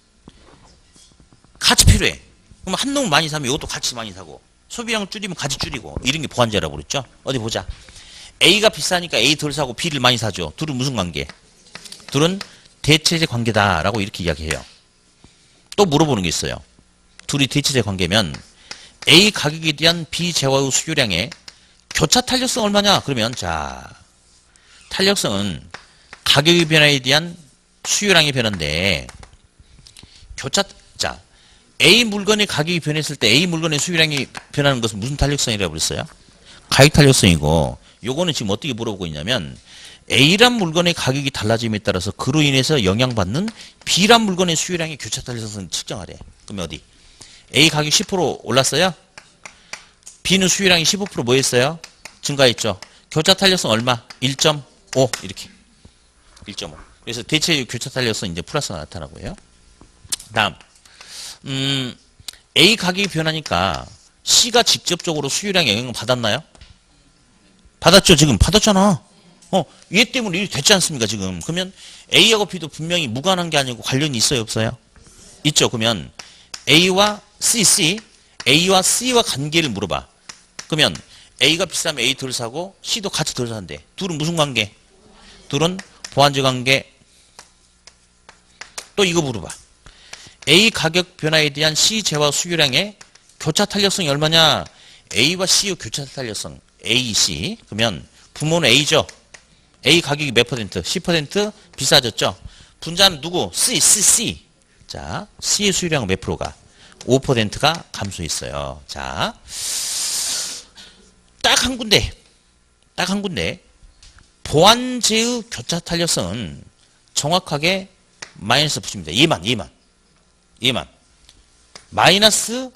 같이 필요해. 그럼 한 놈을 많이 사면 이것도 같이 많이 사고, 소비량을 줄이면 같이 줄이고, 이런 게 보완제라고 그랬죠. 어디 보자. A가 비싸니까 A 덜 사고 B를 많이 사죠. 둘은 무슨 관계? 둘은 대체제 관계다라고 이렇게 이야기해요. 또 물어보는 게 있어요. 둘이 대체제 관계면 A 가격에 대한 B 재화의 수요량의 교차 탄력성 얼마냐? 그러면 자, 탄력성은 가격의 변화에 대한 수요량의 변화인데, 자, A 물건의 가격이 변했을 때 A 물건의 수요량이 변하는 것은 무슨 탄력성이라고 그랬어요? 가격 탄력성이고, 요거는 지금 어떻게 물어보고 있냐면 A란 물건의 가격이 달라짐에 따라서 그로 인해서 영향받는 B란 물건의 수요량의 교차 탄력성을 측정하래. 그러면 어디? A 가격이 10% 올랐어요? B는 수요량이 15% 뭐 했어요? 증가했죠. 교차 탄력성 얼마? 1.5 이렇게. 1.5. 그래서 대체 교차 탄력성 이제 플러스가 나타나고요. 다음. A 가격이 변하니까 C가 직접적으로 수요량에 영향을 받았나요? 받았죠. 지금 받았잖아. 얘 때문에 이렇게 됐지 않습니까 지금. 그러면 A하고 B도 분명히 무관한 게 아니고 관련이 있어요 없어요? 있죠. 그러면 A와 A와 C와 관계를 물어봐. 그러면 A가 비싸면 A 덜 사고 C도 같이 덜 사는데 둘은 무슨 관계? 둘은 보완제 관계. 또 이거 물어봐. A 가격 변화에 대한 C 재화 수요량의 교차 탄력성이 얼마냐? A와 C의 교차 탄력성 A, C. 그러면 부모는 A죠. A 가격이 몇 퍼센트? 10% 비싸졌죠. 분자는 누구? C. 자, C의 수요량은 몇 프로가? 5%가 감소했어요. 자, 딱 한 군데 보완제의 교차 탄력성은 정확하게 마이너스 붙입니다. 얘만 마이너스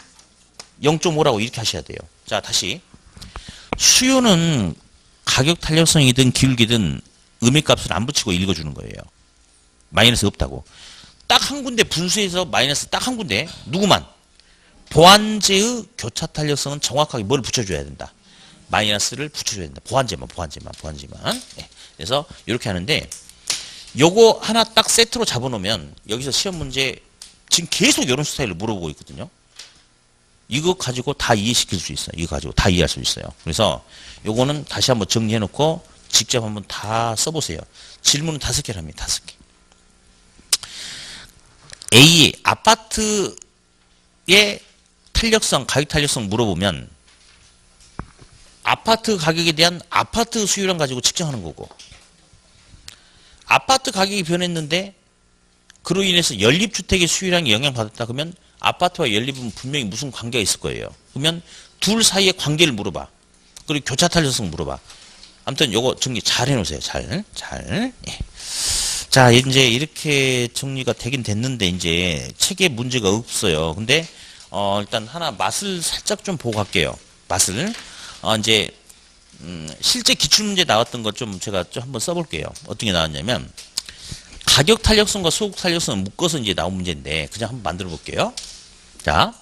0.5라고 이렇게 하셔야 돼요. 자, 다시 수요는 가격 탄력성이든 기울기든 음의 값을 안 붙이고 읽어주는 거예요. 마이너스 없다고. 딱 한 군데 분수에서 마이너스 딱 한 군데 누구만? 보완제의 교차 탄력성은 정확하게 뭘 붙여줘야 된다. 마이너스를 붙여줘야 된다. 보완제만. 네. 그래서 이렇게 하는데 요거 하나 딱 세트로 잡아놓으면 여기서 시험 문제 지금 계속 이런 스타일로 물어보고 있거든요. 이거 가지고 다 이해시킬 수 있어요. 이거 가지고 다 이해할 수 있어요. 그래서 요거는 다시 한번 정리해놓고 직접 한번 다 써보세요. 질문은 5개를 합니다. 5개. A, 아파트의 탄력성, 가격 탄력성 물어보면 아파트 가격에 대한 아파트 수요량 가지고 측정하는 거고, 아파트 가격이 변했는데 그로 인해서 연립주택의 수요량이 영향받았다 그러면 아파트와 연립은 분명히 무슨 관계가 있을 거예요. 그러면 둘 사이의 관계를 물어봐. 그리고 교차 탄력성 물어봐. 아무튼 요거 정리 잘 해놓으세요. 잘. 예. 자, 이제 이렇게 정리가 되긴 됐는데, 이제 책에 문제가 없어요. 근데, 일단 하나 맛을 살짝 좀 보고 갈게요. 맛을. 이제, 실제 기출문제 나왔던 것 좀 제가 좀 한번 써볼게요. 어떤 게 나왔냐면, 가격 탄력성과 소득 탄력성을 묶어서 이제 나온 문제인데, 그냥 한번 만들어 볼게요. 자,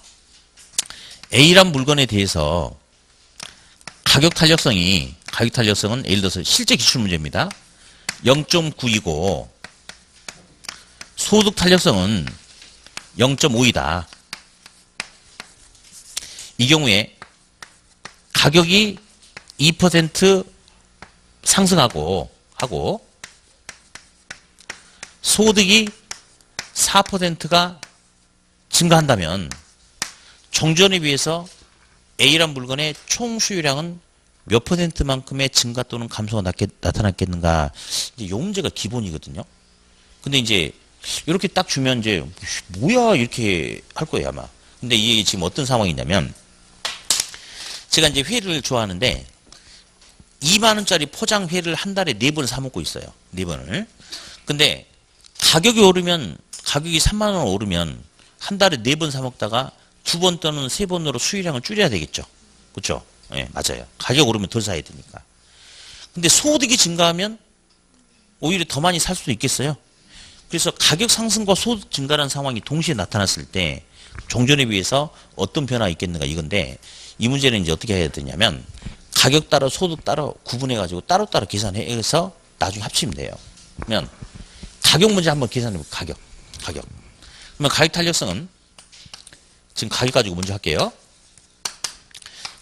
A란 물건에 대해서 가격 탄력성은 예를 들어서 실제 기출문제입니다. 0.9이고, 소득 탄력성은 0.5이다. 이 경우에 가격이 2% 상승하고 소득이 4%가 증가한다면 종전에 비해서 A란 물건의 총 수요량은 몇 %만큼의 증가 또는 감소가 나타났겠는가. 이제 이 문제가 기본이거든요. 근데 이제 이렇게 딱 주면 이제 뭐야 이렇게 할 거예요 아마. 근데 이게 지금 어떤 상황이냐면 제가 이제 회를 좋아하는데 2만 원짜리 포장 회를 한 달에 4번 사 먹고 있어요. 4번을. 근데 가격이 3만 원 오르면 한 달에 4번 사 먹다가 2번 또는 3번으로 수유량을 줄여야 되겠죠. 그렇죠? 예, 맞아요. 가격 오르면 덜 사야 되니까. 근데 소득이 증가하면 오히려 더 많이 살 수도 있겠어요. 그래서 가격 상승과 소득 증가라는 상황이 동시에 나타났을 때 종전에 비해서 어떤 변화가 있겠는가 이건데 이 문제는 이제 어떻게 해야 되냐면 가격 따로 소득 따로 구분해 가지고 따로따로 계산해서 나중에 합치면 돼요. 그러면 가격 문제 한번 계산해 볼게요. 가격. 그러면 가격 탄력성은 지금 가격 가지고 먼저 할게요.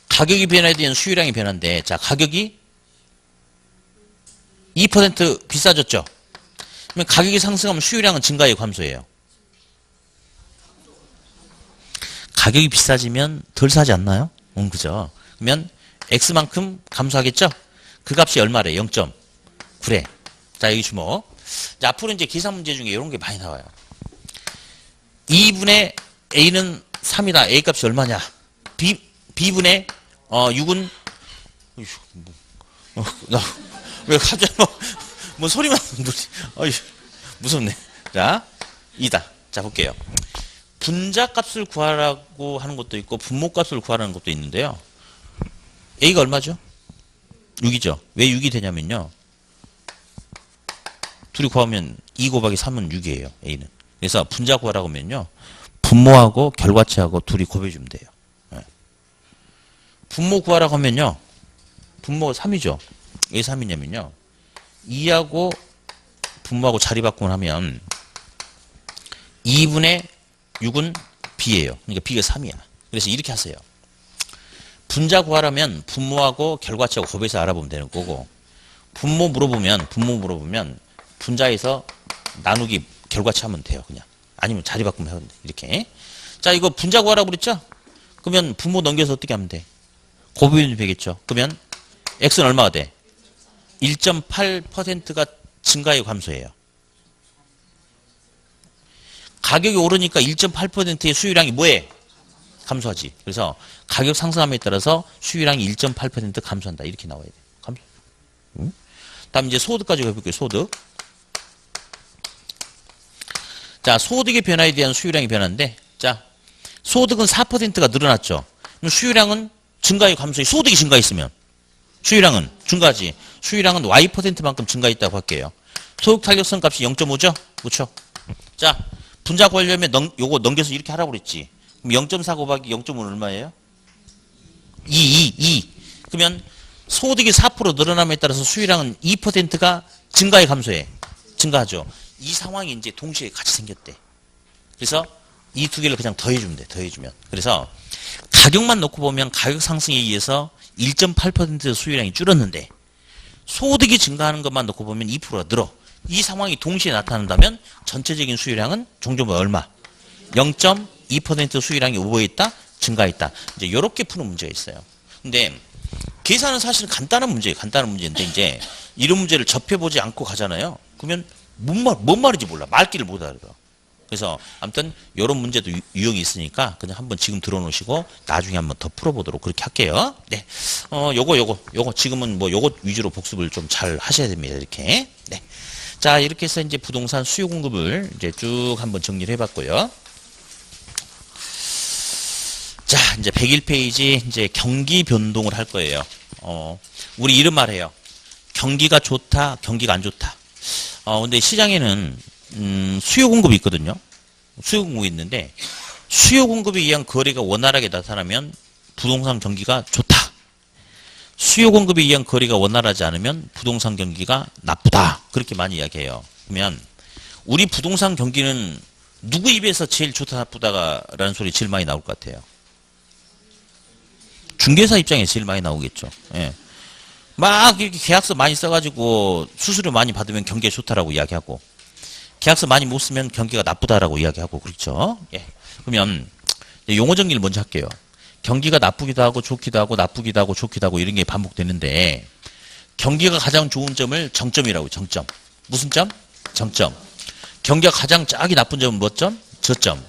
가격이 변화에 대한 수요량이 변화인데 자 가격이 2% 비싸졌죠. 그러면 가격이 상승하면 수요량은 증가해요, 감소해요? 가격이 비싸지면 덜 사지 않나요? 그죠? 그러면 X만큼 감소하겠죠? 그 값이 얼마래? 0.9래. 자, 여기 주목. 자, 앞으로 이제 계산 문제 중에 이런 게 많이 나와요. 2분의 A는 3이다. A 값이 얼마냐? B분의 6은 왜 갑자기 뭐 소리만 무섭네. 자, 2다. 자, 볼게요. 분자값을 구하라고 하는 것도 있고 분모값을 구하라는 것도 있는데요. A가 얼마죠? 6이죠. 왜 6이 되냐면요. 둘이 구하면 2 곱하기 3은 6이에요. A는. 그래서 분자 구하라고 하면요. 분모하고 결과치하고 둘이 곱해주면 돼요. 네. 분모 구하라고 하면요. 분모가 3이죠. 왜 3이냐면요. 2하고 분모하고 자리 바꾸면 하면 2분의 6은 B예요. 그러니까 B가 3이야. 그래서 이렇게 하세요. 분자 구하라면 분모하고 결과치하고 곱해서 알아보면 되는 거고 분모 물어보면 분자에서 나누기 결과치 하면 돼요. 그냥. 아니면 자리 바꾸면 하면 돼. 이렇게. 자, 이거 분자 구하라고 그랬죠? 그러면 분모 넘겨서 어떻게 하면 돼? 곱해주면 되겠죠. 그러면 X는 얼마가 돼? 1.8%가 증가해 감소해요. 가격이 오르니까 1.8%의 수요량이 뭐해? 감소하지. 그래서 가격 상승함에 따라서 수요량이 1.8% 감소한다. 이렇게 나와야 돼. 감소. 다음 이제 소득까지 해볼게요. 소득. 자, 소득의 변화에 대한 수요량의 변화인데, 자, 소득은 4%가 늘어났죠. 그럼 수요량은 증가해 감소해. 소득이 증가했으면 수요량은 증가하지. 수요량은 Y%만큼 증가했다고 할게요. 소득 탄력성 값이 0.5죠? 그렇죠? 자, 분자 구하려면 요거 넘겨서 이렇게 하라고 그랬지. 그럼 0.4 곱하기 0.5는 얼마예요? 2. 그러면 소득이 4% 늘어남에 따라서 수요량은 2%가 증가해 감소해? 증가하죠. 이 상황이 이제 동시에 같이 생겼대. 그래서 이 두 개를 그냥 더해주면 돼. 더해주면. 그래서 가격만 놓고 보면 가격 상승에 의해서 1.8% 수요량이 줄었는데 소득이 증가하는 것만 놓고 보면 2%가 늘어. 이 상황이 동시에 나타난다면 전체적인 수요량은 종전보다 얼마? 0.2% 수요량이 오버했다? 증가했다. 이제 이렇게 푸는 문제가 있어요. 근데 계산은 사실 간단한 문제예요. 간단한 문제인데 이제 이런 문제를 접해보지 않고 가잖아요. 그러면 뭔 말인지 몰라. 말귀를 못 알아들어. 그래서 아무튼 이런 문제도 유형이 있으니까 그냥 한번 지금 들어놓으시고 나중에 한번 더 풀어보도록 그렇게 할게요. 네, 요거 지금은 뭐 요거 위주로 복습을 좀 잘 하셔야 됩니다. 이렇게. 네, 자 이렇게 해서 이제 부동산 수요 공급을 이제 쭉 한번 정리를 해봤고요. 자 이제 101페이지 이제 경기 변동을 할 거예요. 우리 이런 말 해요. 경기가 좋다, 경기가 안 좋다. 근데 시장에는 수요 공급이 있거든요. 수요 공급이 있는데 수요 공급에 의한 거래가 원활하게 나타나면 부동산 경기가 좋다. 수요 공급에 의한 거래가 원활하지 않으면 부동산 경기가 나쁘다. 그렇게 많이 이야기해요. 그러면 우리 부동산 경기는 누구 입에서 제일 좋다 나쁘다라는 소리 제일 많이 나올 것 같아요. 중개사 입장에 제일 많이 나오겠죠. 예. 막 이렇게 계약서 많이 써가지고 수수료 많이 받으면 경기가 좋다라고 이야기하고 계약서 많이 못 쓰면 경기가 나쁘다라고 이야기하고 그렇죠. 예. 그러면 용어 정리를 먼저 할게요. 경기가 나쁘기도 하고 좋기도 하고 나쁘기도 하고 좋기도 하고 이런 게 반복되는데 경기가 가장 좋은 점을 정점이라고 정점. 무슨 점? 정점. 경기가 가장 짝이 나쁜 점은 몇 점? 저점.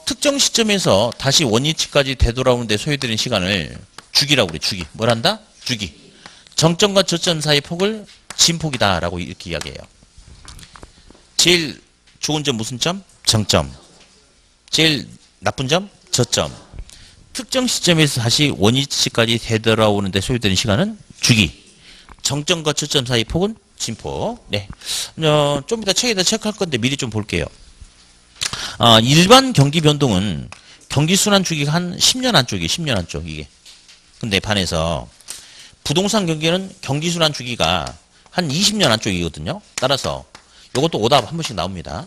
특정 시점에서 다시 원위치까지 되돌아오는데 소요되는 시간을 주기라고 그래. 주기. 뭘 한다? 주기. 정점과 저점 사이 폭을 진폭이다라고 이렇게 이야기해요. 제일 좋은 점 무슨 점? 정점. 제일 나쁜 점? 저점. 특정 시점에서 다시 원위치까지 되돌아오는데 소요되는 시간은 주기. 정점과 저점 사이 폭은 진폭. 네. 좀 이따 책에다 체크할 건데 미리 좀 볼게요. 일반 경기 변동은 경기 순환 주기가 한 10년 안쪽이에요. 10년 안쪽 이게. 근데 반해서 부동산 경기는 경기 순환 주기가 한 20년 안쪽이거든요. 따라서 이것도 오답 한 번씩 나옵니다.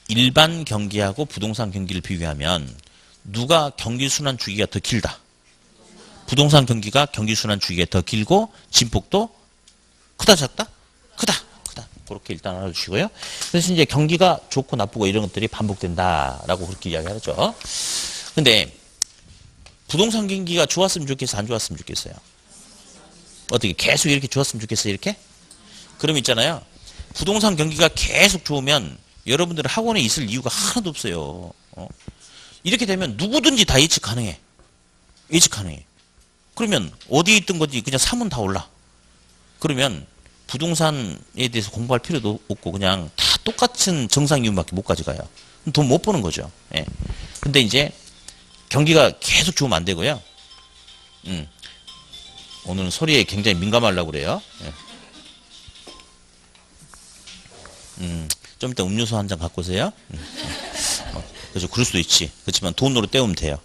일반 경기하고 부동산 경기를 비교하면 누가 경기 순환 주기가 더 길다. 부동산 경기가 경기 순환 주기가 더 길고 진폭도 크다 작다? 크다. 그렇게 일단 알아주시고요. 그래서 이제 경기가 좋고 나쁘고 이런 것들이 반복된다라고 그렇게 이야기하죠. 근데 부동산 경기가 좋았으면 좋겠어, 안 좋았으면 좋겠어요? 어떻게 계속 이렇게 좋았으면 좋겠어요, 이렇게? 그럼 있잖아요. 부동산 경기가 계속 좋으면 여러분들은 학원에 있을 이유가 하나도 없어요. 이렇게 되면 누구든지 다 예측 가능해. 예측 가능해. 그러면 어디에 있던 건지 그냥 사면 다 올라. 그러면 부동산에 대해서 공부할 필요도 없고 그냥 다 똑같은 정상 이윤밖에 못 가져가요. 돈 못 버는 거죠. 예. 근데 이제 경기가 계속 좋으면 안 되고요. 오늘은 소리에 굉장히 민감하려고 그래요. 예. 좀 이따 음료수 한 잔 갖고 오세요. 그렇죠. 그럴 수도 있지. 그렇지만 돈으로 때우면 돼요.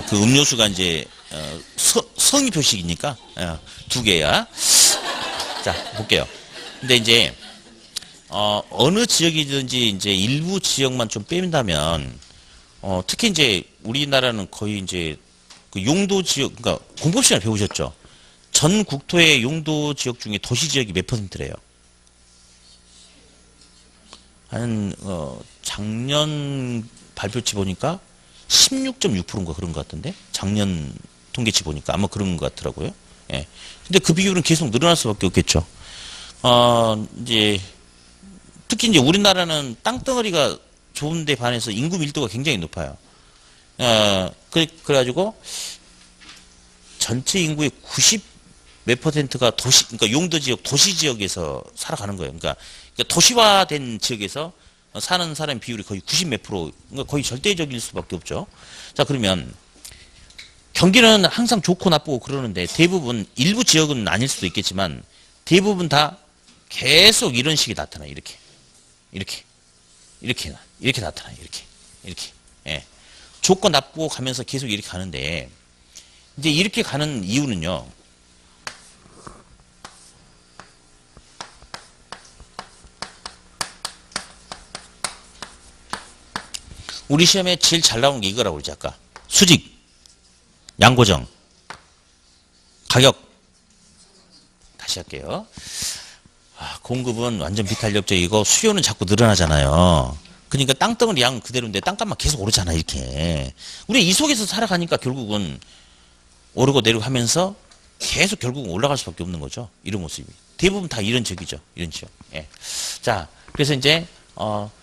그 음료수가 이제 성의 표식이니까 두 개야. 자, 볼게요. 근데 이제 어느 지역이든지 이제 일부 지역만 좀 빼면다면 특히 이제 우리나라는 거의 이제 그 용도 지역, 그러니까 공법 시간에 배우셨죠? 전 국토의 용도 지역 중에 도시 지역이 몇 %래요? 한 작년 발표치 보니까 16.6%인가 그런 것 같던데 작년 통계치 보니까 아마 그런 것 같더라고요. 예. 근데 그 비율은 계속 늘어날 수밖에 없겠죠. 이제 특히 이제 우리나라는 땅덩어리가 좋은데 반해서 인구 밀도가 굉장히 높아요. 그래가지고 전체 인구의 90 몇 %가 도시, 그러니까 용도 지역, 도시 지역에서 살아가는 거예요. 그러니까 도시화된 지역에서 사는 사람 비율이 거의 90 몇 %, 그러니까 거의 절대적일 수밖에 없죠. 자, 그러면 경기는 항상 좋고 나쁘고 그러는데 대부분 일부 지역은 아닐 수도 있겠지만 대부분 다 계속 이런 식이 나타나요. 이렇게 나타나요. 이렇게. 예. 좋고 나쁘고 가면서 계속 이렇게 가는데 이제 이렇게 가는 이유는요. 우리 시험에 제일 잘 나오는 게 이거라고 그러지 아까. 수직, 양고정, 가격. 다시 할게요. 공급은 완전 비탄력적이고 수요는 자꾸 늘어나잖아요. 그러니까 땅덩어리 양 그대로인데 땅값만 계속 오르잖아 이렇게. 우리 이 속에서 살아가니까 결국은 오르고 내리고 하면서 계속 결국은 올라갈 수밖에 없는 거죠. 이런 모습이. 대부분 다 이런 지역이죠. 이런 지역. 예. 자, 그래서 이제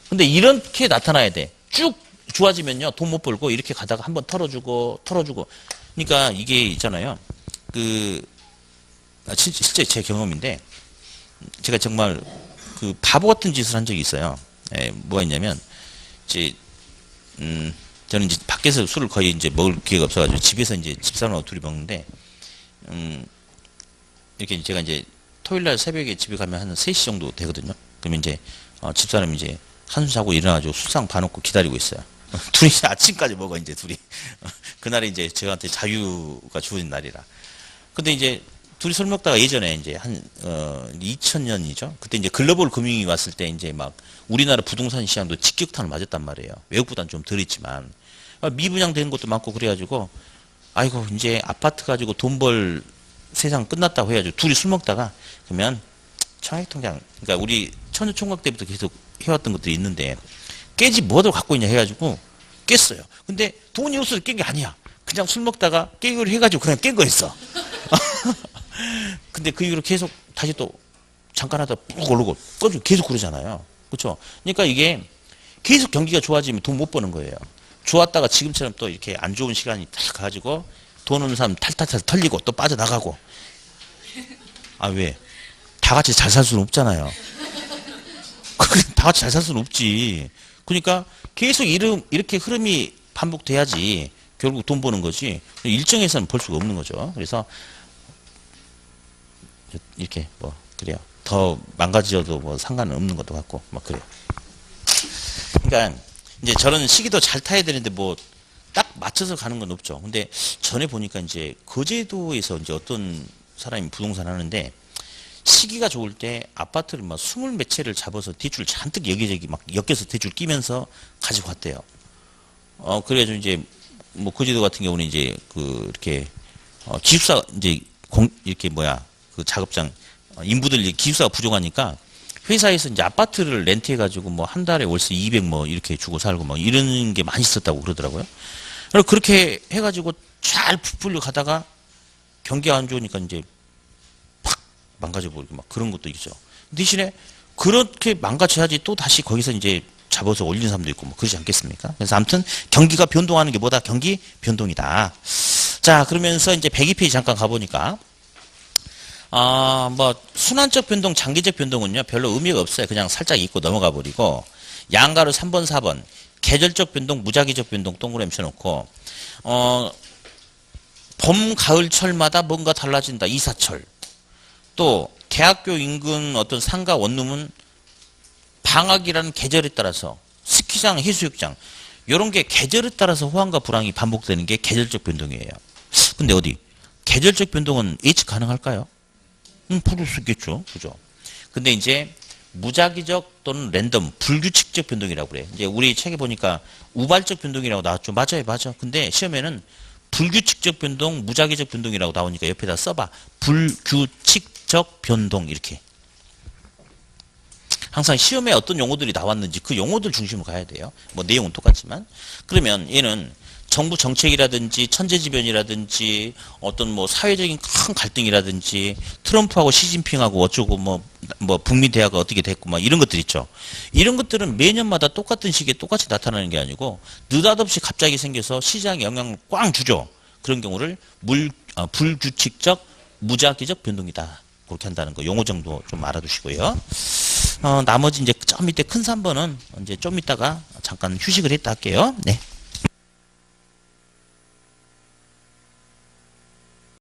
근데 이렇게 나타나야 돼. 쭉 좋아지면요. 돈 못 벌고 이렇게 가다가 한번 털어주고. 그러니까 이게 있잖아요. 실제 제 경험인데 제가 정말 그 바보 같은 짓을 한 적이 있어요. 뭐가 있냐면 이제 저는 이제 밖에서 술을 거의 이제 먹을 기회가 없어가지고 집에서 이제 집사람하고 둘이 먹는데 이렇게 제가 이제 토요일날 새벽에 집에 가면 한 3시 정도 되거든요. 그러면 이제 집사람이 이제 한숨 자고 일어나가지고 술상 봐놓고 기다리고 있어요. 둘이 아침까지 먹어 이제 둘이. 그날이 이제 저한테 자유가 주어진 날이라. 근데 이제 둘이 술 먹다가 예전에 이제 한 2000년이죠. 그때 이제 글로벌 금융이 왔을 때 이제 막 우리나라 부동산 시장도 직격탄을 맞았단 말이에요. 외국보다는 좀 덜 있지만 미분양된 것도 많고 그래가지고 아이고 이제 아파트 가지고 돈 벌 세상 끝났다고 해가지고 둘이 술 먹다가 그러면 청약통장 그러니까 우리 처녀총각 때부터 계속 해왔던 것들이 있는데 깨지 뭐들 갖고 있냐 해가지고 깼어요. 근데 돈이 없어서 깬 게 아니야. 그냥 술 먹다가 깨기로 해가지고 그냥 깬 거였어. 근데 그 이후로 계속 다시 또 잠깐 하다 푹 오르고 꺼지고 계속 그러잖아요. 그렇죠? 그러니까 이게 계속 경기가 좋아지면 돈 못 버는 거예요. 좋았다가 지금처럼 또 이렇게 안 좋은 시간이 딱 가지고 돈 없는 사람 탈탈탈 털리고 또 빠져나가고. 아 왜? 다 같이 잘 살 수는 없잖아요. 다 같이 잘 살 수는 없지. 그러니까 계속 이렇게 흐름이 반복돼야지 결국 돈 버는 거지. 일정에서는 벌 수가 없는 거죠. 그래서 이렇게 뭐 그래요. 더 망가져도 뭐 상관은 없는 것도 같고 막 그래요. 그러니까 이제 저런 시기도 잘 타야 되는데 뭐 딱 맞춰서 가는 건 없죠. 근데 전에 보니까 이제 거제도에서 이제 어떤 사람이 부동산 하는데 시기가 좋을 때 아파트를 막 20몇 채를 잡아서 대출 잔뜩 여기저기 막 엮여서 대출 끼면서 가지고 갔대요. 그래가지고 이제 뭐 거제도 같은 경우는 이제 이렇게 기숙사 이제 이렇게 그 작업장 인부들 기숙사가 부족하니까 회사에서 이제 아파트를 렌트해가지고 뭐 한 달에 월세 200 뭐 이렇게 주고 살고 막 이런 게 많이 있었다고 그러더라고요. 그래서 그렇게 해가지고 잘 부풀려 가다가 경기가 안 좋으니까 이제 팍 망가져버리고 막 그런 것도 있죠. 대신에 그렇게 망가져야지 또 다시 거기서 이제 잡아서 올리는 사람도 있고 뭐 그러지 않겠습니까? 그래서 아무튼 경기가 변동하는 게 뭐다? 경기 변동이다. 자, 그러면서 이제 102페이지 잠깐 가보니까 뭐 순환적 변동, 장기적 변동은요 별로 의미가 없어요. 그냥 살짝 잊고 넘어가 버리고 양가로 3번, 4번 계절적 변동, 무작위적 변동 동그라미 쳐놓고 봄, 가을, 철마다 뭔가 달라진다. 이사철. 또 대학교 인근 어떤 상가 원룸은 방학이라는 계절에 따라서 스키장, 해수욕장 이런 게 계절에 따라서 호황과 불황이 반복되는 게 계절적 변동이에요. 근데 어디 계절적 변동은 예측 가능할까요? 부를 수 있겠죠. 그죠? 근데 이제 무작위적 또는 랜덤, 불규칙적 변동이라고 그래. 이제 우리 책에 보니까 우발적 변동이라고 나왔죠. 맞아요, 맞아. 근데 시험에는 불규칙적 변동, 무작위적 변동이라고 나오니까 옆에다 써봐. 불규칙적 변동 이렇게. 항상 시험에 어떤 용어들이 나왔는지 그 용어들 중심으로 가야 돼요. 뭐 내용은 똑같지만. 그러면 얘는 정부 정책이라든지 천재지변이라든지 어떤 뭐 사회적인 큰 갈등이라든지 트럼프하고 시진핑하고 어쩌고 뭐 북미 대화가 어떻게 됐고 막 이런 것들 있죠. 이런 것들은 매년마다 똑같은 시기에 똑같이 나타나는 게 아니고 느닷없이 갑자기 생겨서 시장에 영향을 꽝 주죠. 그런 경우를 불규칙적 무작위적 변동이다. 그렇게 한다는 거 용어 정도 좀 알아두시고요. 나머지 이제 저 밑에 큰 3번은 이제 좀 이따가 잠깐 휴식을 했다 할게요. 네.